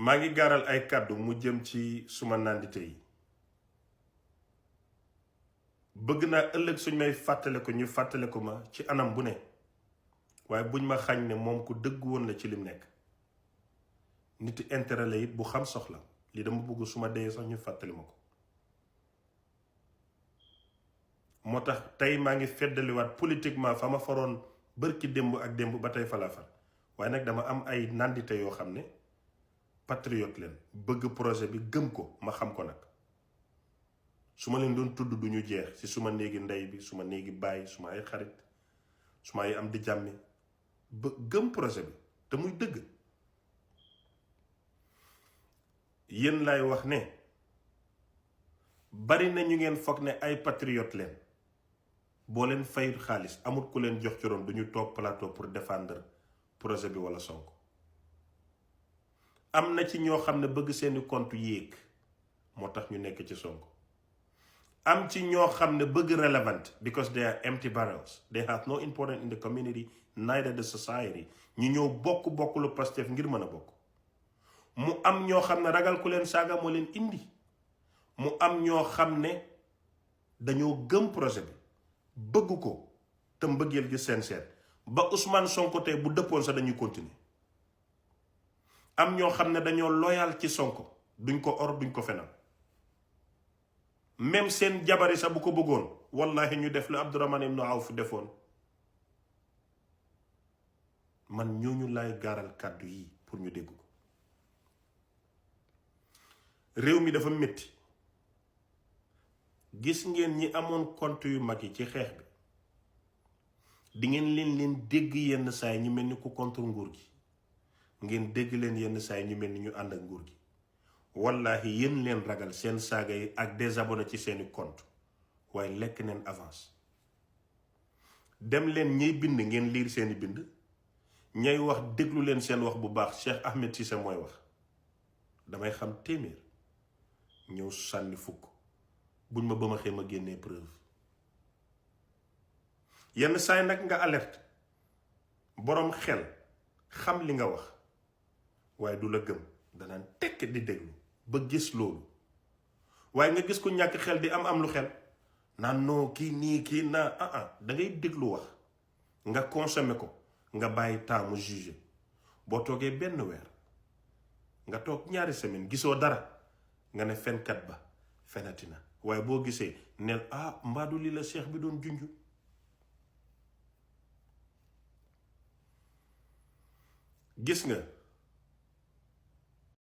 maa ngi gaaral ay kàddu mu jëm ci suma nandite yi bëgg naa ëllëg suñ may fàttale ko ñu fàttale ko ma ci anam bu ne waaye buñ ma xañ ne moom ku dëgg woon la ci lim nekk nit intérêt la it bu xam soxla li dama bëgg suma dee sax ñu fàttali ma ko moo tax tey maa ngi feddaliwaat politiquement fa ma faroon bërki démb ak démb ba tey fa laa far waaye nag dama am ay nandite yoo xam ne patriote leen bëgg projet bi gëm ko ma xam ko nag su ma leen doon tudd du ñu jeex ci suma néegi ndey bi suma néegi bàyyi suma ay xarit suma ay am di jàmmi ba gëm projet bi te muy dëgg yéen lay wax ne bari na ñu ngeen foog ne ay patriote leen boo leen fayut xaalis amut ku leen jox ci ron du ñu toog plateau pour défendre projet bi wala Sonko am na ci ñoo xam ne bëgg seeni compte yéeg moo tax ñu nekk ci Sonko am ci ñoo xam ne bëgg relevant because they are empty barrels they have no importance in the community neither the society ñu ñëw bokk lu Pastef ngir mën a bokk mu am ñoo xam ne ragal ku leen saaga moo leen indi mu am ñoo xam ne dañoo gëm projet bi bëgg ko te mbëggeel gi sincère ba Ousmane Sonko tey bu dëppoon sax dañuy continuer am ñoo xam ne dañoo loyal ci Sonko duñ ko or duñ ko fenal même seen jabari sax bu ko bëggoon wallahi ñu def lu Abdourahmane ibn Awf defoon man ñooñu laay gaaral kàddu yi pour ñu dégg ko réew mi dafa métti gis ngeen ñi amoon compte yu mag yi ci xeex bi di ngeen leen dégg yenn saay ñu mel ni ku contre nguur gi ngeen dégg leen yenn saay ñu mel ni ñu ànd ak nguur gi wallahi yéen leen ragal seen saaga yi ak désabonné ci seeni compte waaye lekk neen avance dem leen ñiy bind ngeen liir seeni bind ñay wax déglu leen seen wax bu baax Cheikh Ahmed Cissé mooy wax damay xam téeméer ñëw sànni fukk buñ ma ba ma xëy ma génnee preuve yenn saay nag nga alerte boroom xel xam li nga wax waaye du la gëm danaan tekk di déglu ba gis loolu waaye nga gis ko ñàkk xel di am lu xel naan non kii nii kii naa da ngay déglu wax nga consommé ko nga bàyyi temps mu jugé boo toogee benn weer nga toog ñaari semaine gisoo dara nga ne fenkat ba fenati na waaye boo gisee neel mbaadu li la cheikh bi doon junju gis nga